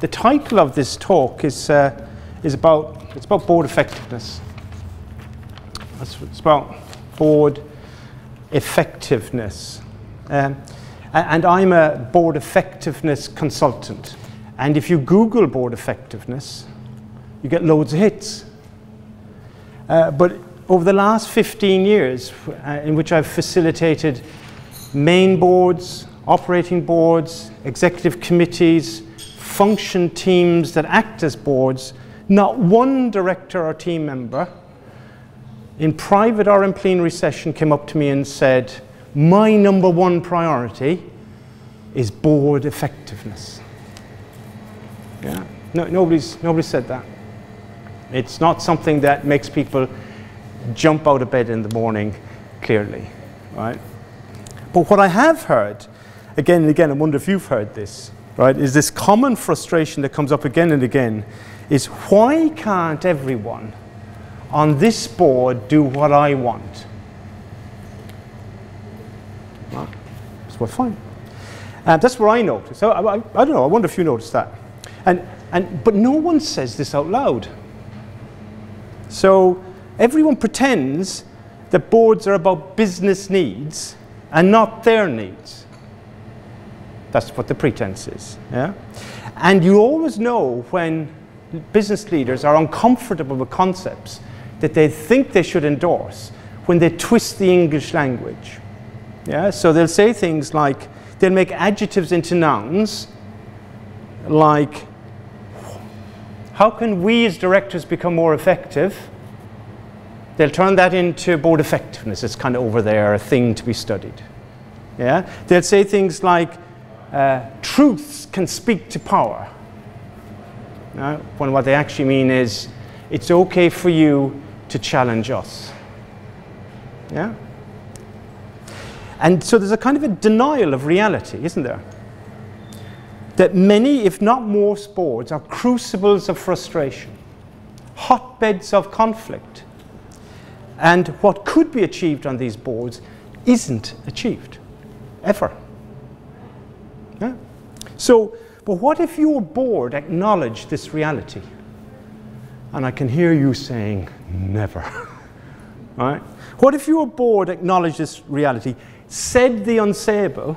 the title of this talk is about board effectiveness. It's about board effectiveness. And I'm a board effectiveness consultant. And if you Google board effectiveness, you get loads of hits. But over the last 15 years, in which I've facilitated main boards, operating boards, executive committees, function teams that act as boards, not one director or team member in private or in plenary session came up to me and said, my number one priority is board effectiveness. Yeah? No, nobody said that. It's not something that makes people jump out of bed in the morning, clearly, right? But what I have heard, again and again, I wonder if you've heard this, right, is this common frustration that comes up again and again, is why can't everyone on this board do what I want? Well, well, fine. That's where I noticed. So I don't know, I wonder if you noticed that. But no one says this out loud. So everyone pretends that boards are about business needs and not their needs. That's what the pretense is. Yeah? And you always know when business leaders are uncomfortable with concepts that they think they should endorse when they twist the English language. Yeah? So they'll say things like, they'll make adjectives into nouns, like, how can we as directors become more effective? They'll turn that into board effectiveness. It's kind of over there, a thing to be studied. Yeah? They'll say things like, truths can speak to power. When what they actually mean is, it's okay for you to challenge us. Yeah? And so there's a kind of a denial of reality, isn't there? That many, if not most boards, are crucibles of frustration, hotbeds of conflict. And what could be achieved on these boards isn't achieved, ever. Yeah? So, but what if your board acknowledged this reality? And I can hear you saying, never. Right? What if your board acknowledged this reality, said the unsayable,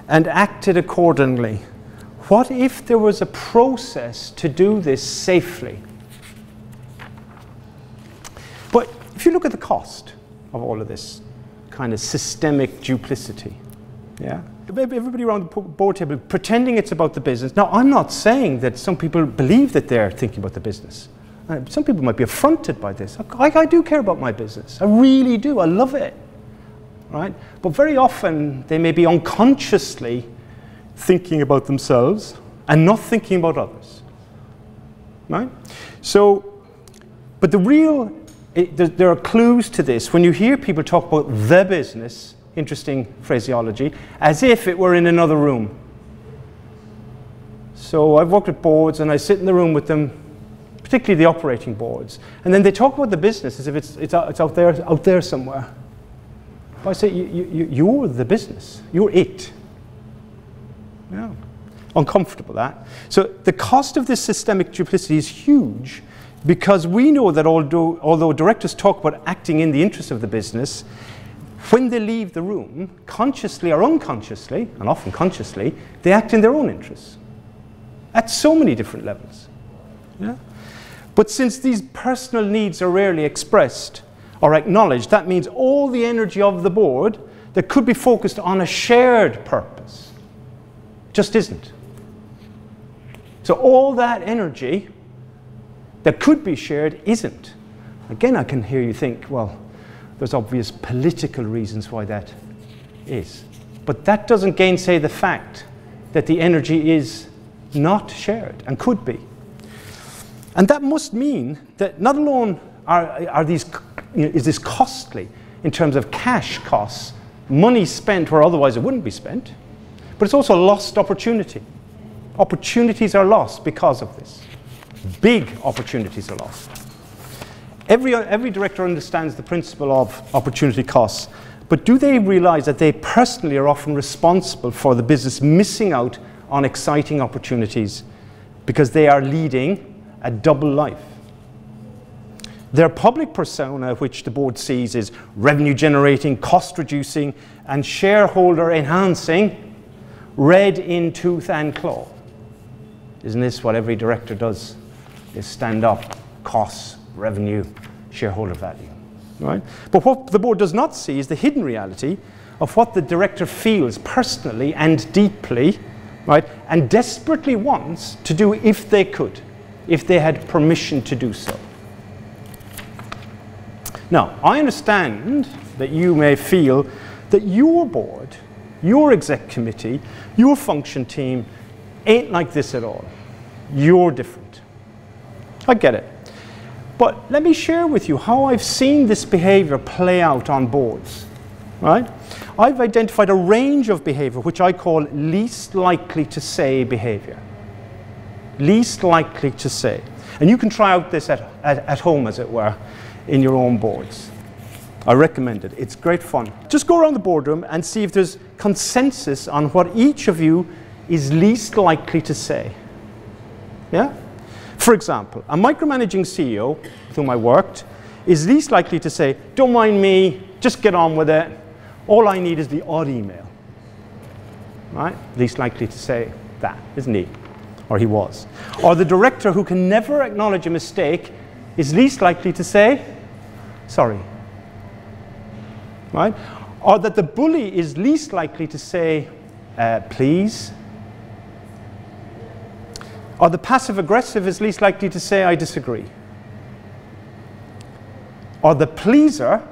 and acted accordingly? What if there was a process to do this safely? But if you look at the cost of all of this kind of systemic duplicity, yeah? Everybody around the board table pretending it's about the business. Now, I'm not saying that some people believe that they're thinking about the business. Some people might be affronted by this. I do care about my business. I really do. I love it. Right? But very often, they may be unconsciously thinking about themselves and not thinking about others. Right? So, but there are clues to this. When you hear people talk about the business, interesting phraseology, as if it were in another room. So I've worked with boards and I sit in the room with them, particularly the operating boards, and then they talk about the business as if it's out there somewhere. But I say, you're the business. You're it. Yeah. Uncomfortable, that. So the cost of this systemic duplicity is huge, because we know that although directors talk about acting in the interest of the business, when they leave the room, consciously or unconsciously, and often consciously, they act in their own interests at so many different levels. Yeah? But since these personal needs are rarely expressed or acknowledged, that means all the energy of the board that could be focused on a shared purpose just isn't. So all that energy that could be shared isn't. Again, I can hear you think, well, there's obvious political reasons why that is. But that doesn't gainsay the fact that the energy is not shared and could be. And that must mean that not alone is this costly in terms of cash costs, money spent where otherwise it wouldn't be spent, but it's also lost opportunity. Opportunities are lost because of this. Big opportunities are lost. Every director understands the principle of opportunity costs, but do they realize that they personally are often responsible for the business missing out on exciting opportunities because they are leading a double life. Their public persona, which the board sees, is revenue generating, cost reducing, and shareholder enhancing, read in tooth and claw. Isn't this what every director does? Is stand up, costs, revenue, shareholder value, right? But what the board does not see is the hidden reality of what the director feels personally and deeply, right, and desperately wants to do if they could, if they had permission to do so. Now, I understand that you may feel that your board, your exec committee, your function team ain't like this at all. You're different. I get it. But let me share with you how I've seen this behavior play out on boards, right? I've identified a range of behavior which I call least likely to say behavior. Least likely to say. And you can try out this at home, as it were, in your own boards. I recommend it. It's great fun. Just go around the boardroom and see if there's consensus on what each of you is least likely to say. Yeah? For example, a micromanaging CEO with whom I worked is least likely to say, don't mind me, just get on with it. All I need is the odd email. Right? Least likely to say that, isn't he? Or he was. Or the director who can never acknowledge a mistake is least likely to say, sorry. Right? Or that the bully is least likely to say, please. Or the passive-aggressive is least likely to say, I disagree. Or the pleaser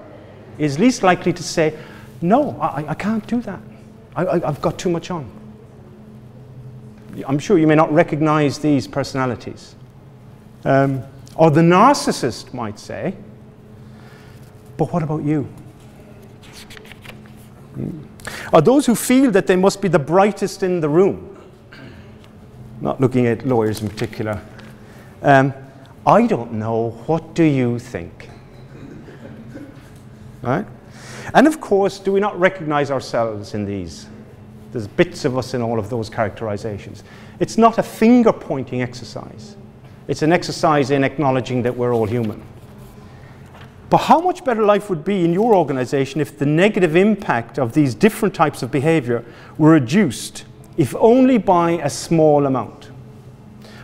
is least likely to say, no, I can't do that. I've got too much on. I'm sure you may not recognize these personalities. Or the narcissist might say, but what about you? Or those who feel that they must be the brightest in the room. Not looking at lawyers in particular. I don't know, what do you think? Right? And of course, do we not recognize ourselves in these? There's bits of us in all of those characterizations. It's not a finger-pointing exercise. It's an exercise in acknowledging that we're all human. But how much better life would be in your organization if the negative impact of these different types of behavior were reduced, if only by a small amount?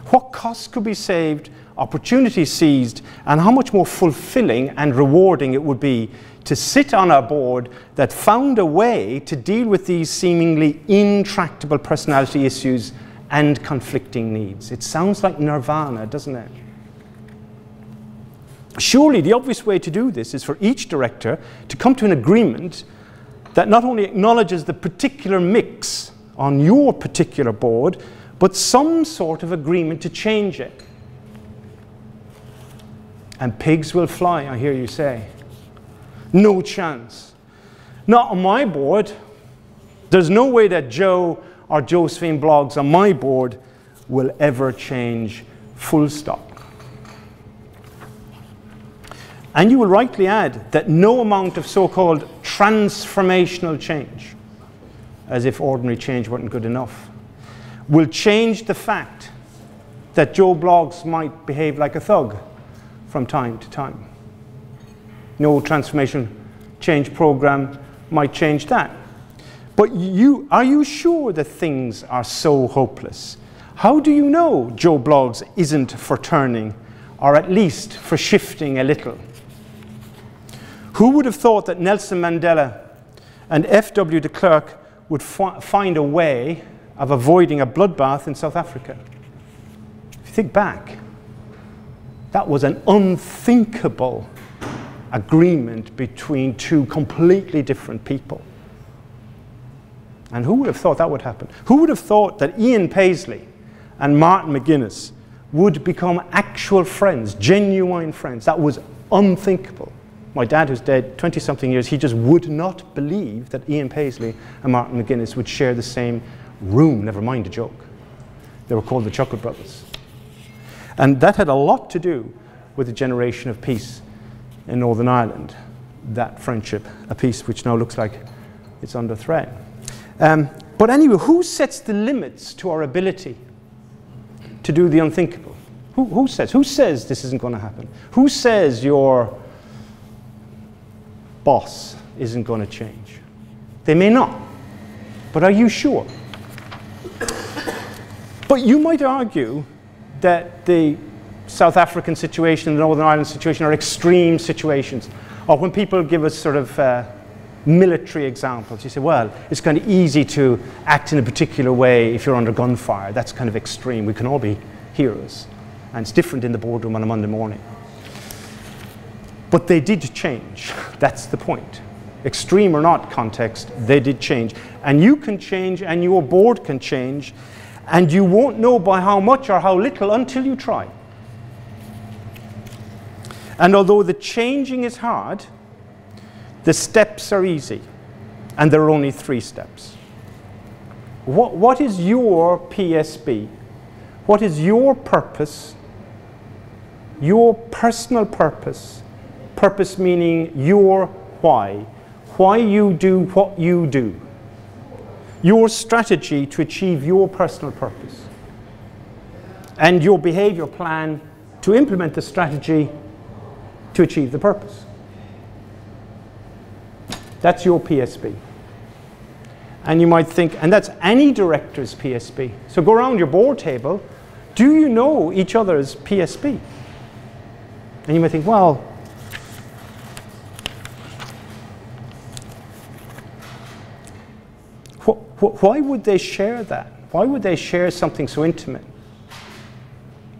What costs could be saved, opportunities seized, and how much more fulfilling and rewarding it would be to sit on a board that found a way to deal with these seemingly intractable personality issues and conflicting needs. It sounds like nirvana, doesn't it? Surely the obvious way to do this is for each director to come to an agreement that not only acknowledges the particular mix on your particular board, but some sort of agreement to change it. And pigs will fly, I hear you say. No chance. Not on my board. There's no way that Joe or Josephine blogs on my board will ever change, full stop. And you will rightly add that no amount of so-called transformational change, as if ordinary change weren't good enough, will change the fact that Joe blogs might behave like a thug from time to time. No transformation change program might change that. But are you sure that things are so hopeless? How do you know Joe blogs isn't for turning, or at least for shifting a little? Who would have thought that Nelson Mandela and F.W. de Klerk would find a way of avoiding a bloodbath in South Africa? If you think back, that was an unthinkable agreement between two completely different people. And who would have thought that would happen? Who would have thought that Ian Paisley and Martin McGuinness would become actual friends, genuine friends? That was unthinkable. My dad, who's dead 20-something years, he just would not believe that Ian Paisley and Martin McGuinness would share the same room, never mind a joke. They were called the Chocolate Brothers. And that had a lot to do with the generation of peace in Northern Ireland, that friendship, a peace which now looks like it's under threat. But anyway, who sets the limits to our ability to do the unthinkable? Who says this isn't going to happen? Who says your boss isn't going to change? They may not, but are you sure? But you might argue that the South African situation, the Northern Ireland situation are extreme situations. Or when people give us sort of military examples, you say, well, it's kind of easy to act in a particular way if you're under gunfire. That's kind of extreme. We can all be heroes. And it's different in the boardroom on a Monday morning. But they did change. That's the point. Extreme or not context, they did change. And you can change, and your board can change, and you won't know by how much or how little until you try. And although the changing is hard, the steps are easy. And there are only 3 steps. What is your PSB? What is your purpose? Your personal purpose. Purpose meaning your why. Why you do what you do. Your strategy to achieve your personal purpose. And your behavior plan to implement the strategy to achieve the purpose. That's your PSB. And you might think, and that's any director's PSB. So go around your board table. Do you know each other's PSB? And you might think, well, why would they share that? Why would they share something so intimate?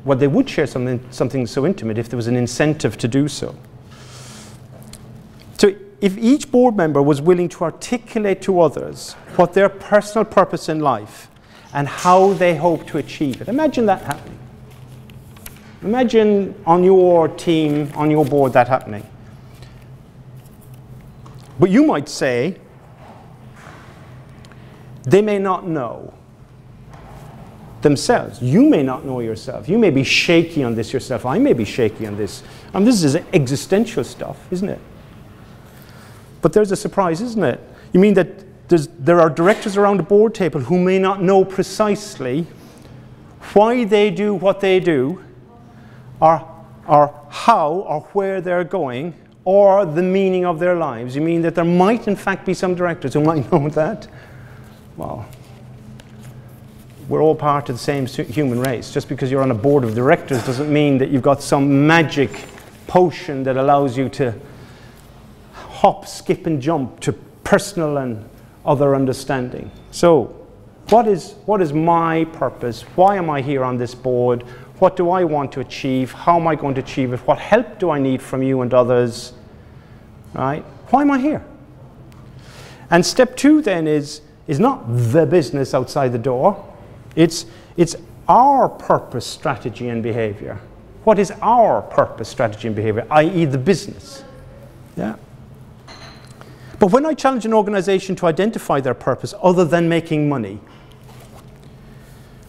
Well, they would share something so intimate if there was an incentive to do so. So if each board member was willing to articulate to others what their personal purpose in life and how they hope to achieve it, imagine that happening. Imagine on your team, on your board, that happening. But you might say, they may not know themselves. You may not know yourself. You may be shaky on this yourself. I may be shaky on this. This is existential stuff, isn't it? But there's a surprise, isn't it? You mean that there are directors around the board table who may not know precisely why they do what they do, or how or where they're going, or the meaning of their lives. You mean that there might in fact be some directors who might know that? Well, we're all part of the same human race. Just because you're on a board of directors doesn't mean that you've got some magic potion that allows you to hop, skip, and jump to personal and other understanding. So, what is my purpose? Why am I here on this board? What do I want to achieve? How am I going to achieve it? What help do I need from you and others? Right? Why am I here? And step 2 then is not the business outside the door. It's our purpose, strategy, and behavior. What is our purpose, strategy, and behavior, i.e. the business? Yeah. But when I challenge an organization to identify their purpose other than making money,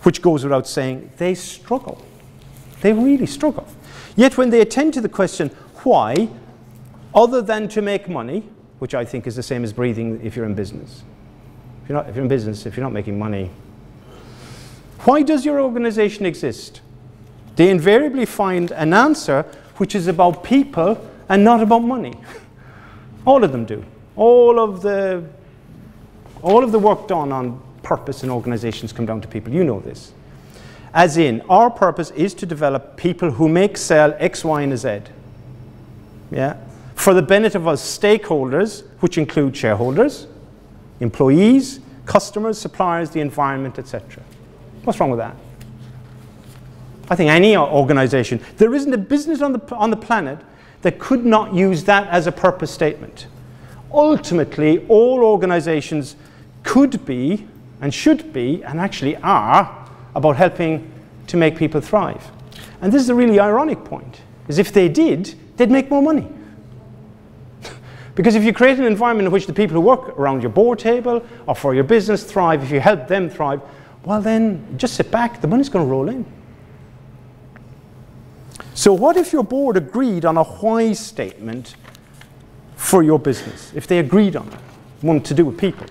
which goes without saying, they struggle. They really struggle. Yet when they attend to the question, why, other than to make money, which I think is the same as breathing if you're in business. If you're in business, if you're not making money, why does your organization exist? They invariably find an answer which is about people and not about money. All of them do. All of the work done on purpose in organizations come down to people. You know this. As in, our purpose is to develop people who make, sell X, Y, and Z. Yeah? For the benefit of us stakeholders, which include shareholders, employees, customers, suppliers, the environment, etc. What's wrong with that? I think any organization, there isn't a business on the planet that could not use that as a purpose statement. Ultimately, all organizations could be and should be and actually are about helping to make people thrive. And this is a really ironic point, is if they did, they'd make more money. Because if you create an environment in which the people who work around your board table or for your business thrive, if you help them thrive, well then, just sit back, the money's going to roll in. So what if your board agreed on a why statement for your business? If they agreed on it, one to do with people.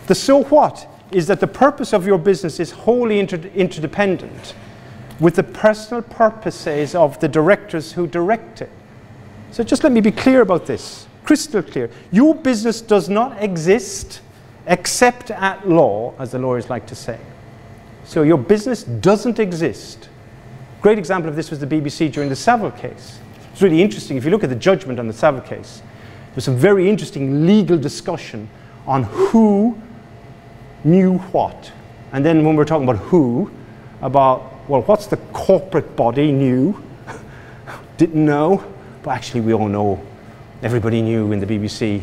The so what is that the purpose of your business is wholly interdependent with the personal purposes of the directors who direct it. So just let me be clear about this, crystal clear. Your business does not exist except at law, as the lawyers like to say. So your business doesn't exist. Great example of this was the BBC during the Savile case. It's really interesting. If you look at the judgment on the Savile case, there's some very interesting legal discussion on who knew what. And then when we're talking about who, about, well, what's the corporate body knew, didn't know, but actually we all know, everybody knew in the BBC,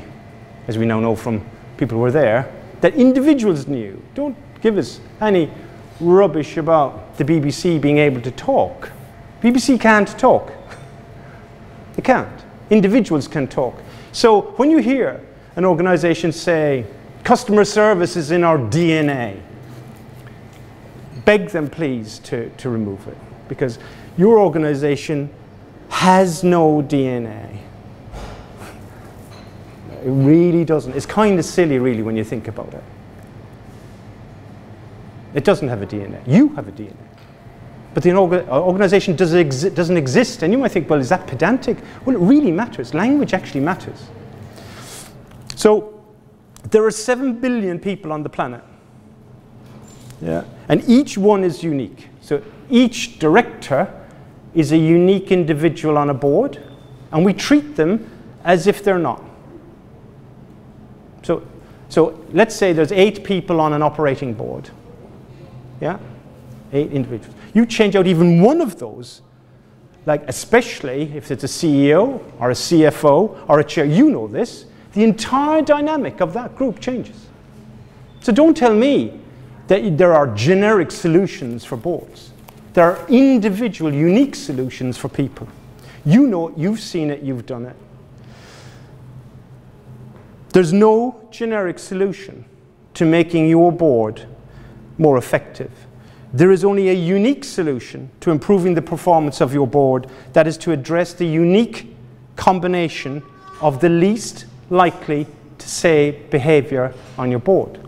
as we now know from people who were there, that individuals knew. Don't give us any rubbish about the BBC being able to talk. BBC can't talk. They can't. Individuals can talk. So when you hear an organization say, customer service is in our DNA, beg them please to remove it, because your organization has no DNA. It really doesn't. It's kind of silly, really, when you think about it. It doesn't have a DNA. You have a DNA. But the organization doesn't exist. And you might think, well, is that pedantic? Well, it really matters. Language actually matters. So there are 7 billion people on the planet. Yeah. And each one is unique. So each director is a unique individual on a board, and we treat them as if they're not. So let's say there's 8 people on an operating board. Yeah? 8 individuals. You change out even one of those, like especially if it's a CEO or a CFO or a chair, you know this, the entire dynamic of that group changes. So don't tell me that there are generic solutions for boards. There are individual, unique solutions for people. You know it, you've seen it, you've done it. There's no generic solution to making your board more effective. There is only a unique solution to improving the performance of your board, that is to address the unique combination of the least likely to say behavior on your board.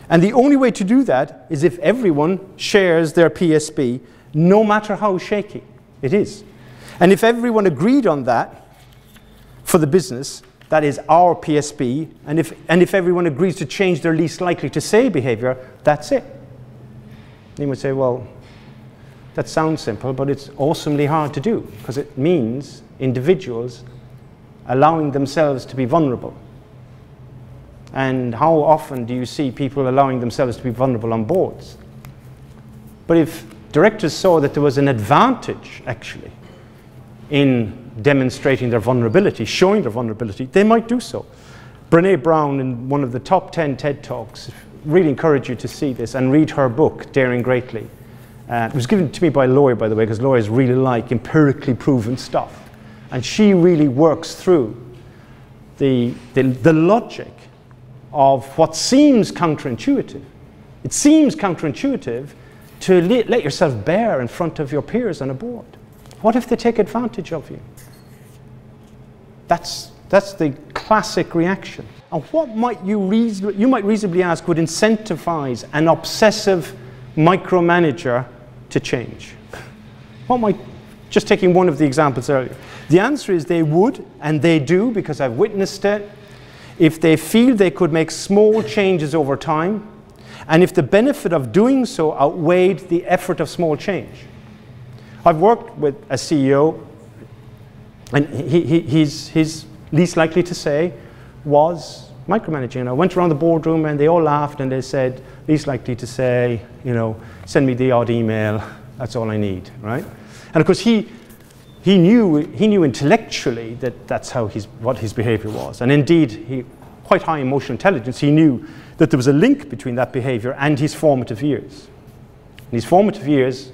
And the only way to do that is if everyone shares their PSB, no matter how shaky it is. And if everyone agreed on that for the business, that is our PSB, and if everyone agrees to change their least likely to say behavior, that's it. You would say, well, that sounds simple, but it's awesomely hard to do, because it means individuals allowing themselves to be vulnerable. And how often do you see people allowing themselves to be vulnerable on boards? But if directors saw that there was an advantage, actually, in demonstrating their vulnerability, showing their vulnerability, they might do so. Brené Brown, in one of the top 10 TED Talks, really encourage you to see this and read her book, Daring Greatly. It was given to me by a lawyer, by the way, because lawyers really like empirically proven stuff. And she really works through the logic of what seems counterintuitive. It seems counterintuitive to let yourself bare in front of your peers on a board. What if they take advantage of you? That's the classic reaction. And what might you might reasonably ask would incentivize an obsessive micromanager to change? What might, just taking one of the examples earlier, the answer is they would, and they do, because I've witnessed it, if they feel they could make small changes over time, and if the benefit of doing so outweighed the effort of small change. I've worked with a CEO, and his least likely to say was micromanaging. I went around the boardroom and they all laughed and they said, least likely to say, you know, send me the odd email, that's all I need, right? And of course he knew intellectually that that's what his behavior was. And indeed, quite high emotional intelligence, he knew that there was a link between that behavior and his formative years. In his formative years,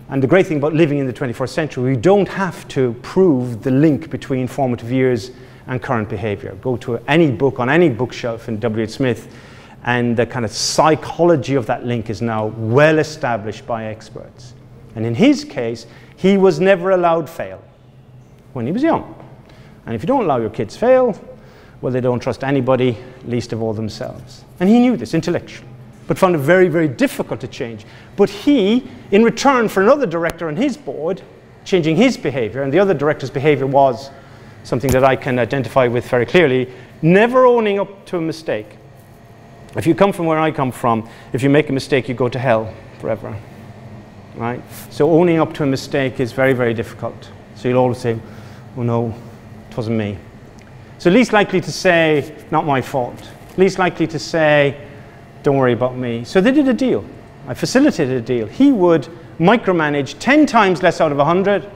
and the great thing about living in the 21st century, we don't have to prove the link between formative years and current behavior. Go to any book on any bookshelf in W.H. Smith, and the kind of psychology of that link is now well established by experts. And in his case, he was never allowed fail when he was young. And if you don't allow your kids fail, well, they don't trust anybody, least of all themselves. And he knew this intellectually. but found it very, very difficult to change. But he, in return for another director on his board, changing his behavior, and the other director's behavior was something that I can identify with very clearly, never owning up to a mistake. If you come from where I come from, if you make a mistake, you go to hell forever, right? So owning up to a mistake is very, very difficult. So you'll always say, oh no, it wasn't me. So least likely to say, not my fault. Least likely to say, don't worry about me. So they did a deal. I facilitated a deal. He would micromanage 10 times less out of 100,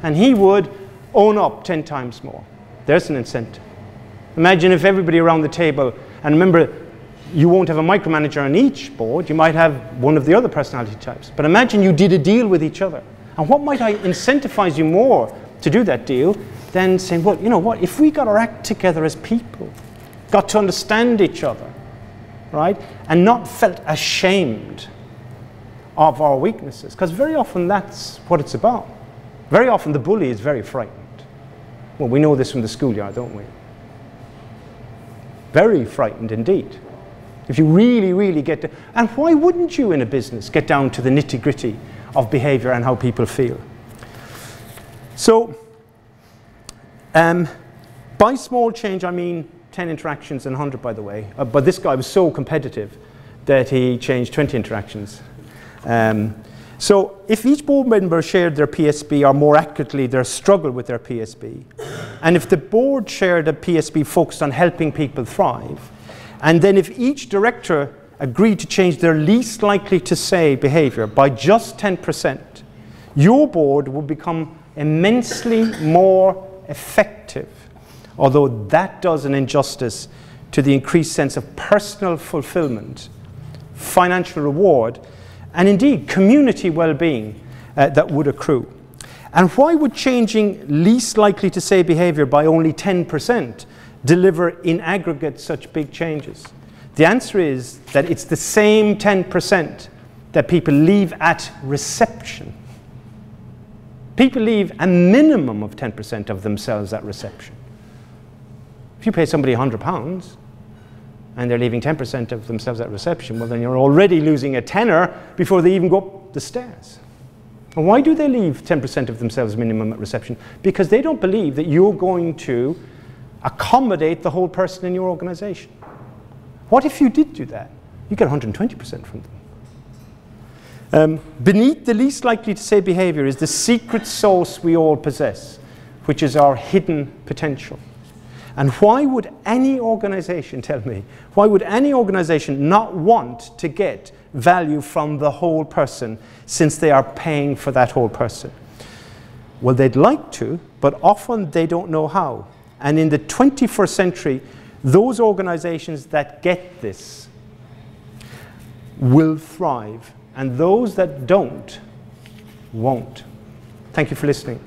and he would own up 10 times more. There's an incentive. Imagine if everybody around the table, and remember, you won't have a micromanager on each board, you might have one of the other personality types. But imagine you did a deal with each other. And what might incentivize you more to do that deal than saying, well, you know what, if we got our act together as people, got to understand each other, right, and not felt ashamed of our weaknesses, because very often that's what it's about. Very often the bully is very frightened. Well, we know this from the schoolyard, don't we? Very frightened indeed. If you really, really get to, and why wouldn't you in a business get down to the nitty-gritty of behavior and how people feel? So, by small change, I mean 10 interactions and 100, by the way. But this guy was so competitive that he changed 20 interactions. So if each board member shared their PSB, or more accurately, their struggle with their PSB, and if the board shared a PSB focused on helping people thrive, and then if each director agreed to change their least likely to say behavior by just 10%, your board would become immensely more effective, although that does an injustice to the increased sense of personal fulfillment, financial reward, and indeed community well-being that would accrue. And why would changing least likely to say behavior by only 10% deliver in aggregate such big changes? The answer is that it's the same 10% that people leave at reception. People leave a minimum of 10% of themselves at reception. If you pay somebody £100 and they're leaving 10% of themselves at reception, well then you're already losing a tenner before they even go up the stairs. And why do they leave 10% of themselves minimum at reception? Because they don't believe that you're going to accommodate the whole person in your organization. What if you did do that? You get 120% from them. Beneath the least likely to say behavior is the secret sauce we all possess, which is our hidden potential. And why would any organization, tell me, why would any organization not want to get value from the whole person since they are paying for that whole person? Well, they'd like to, but often they don't know how. And in the 21st century, those organizations that get this will thrive, and those that don't, won't. Thank you for listening.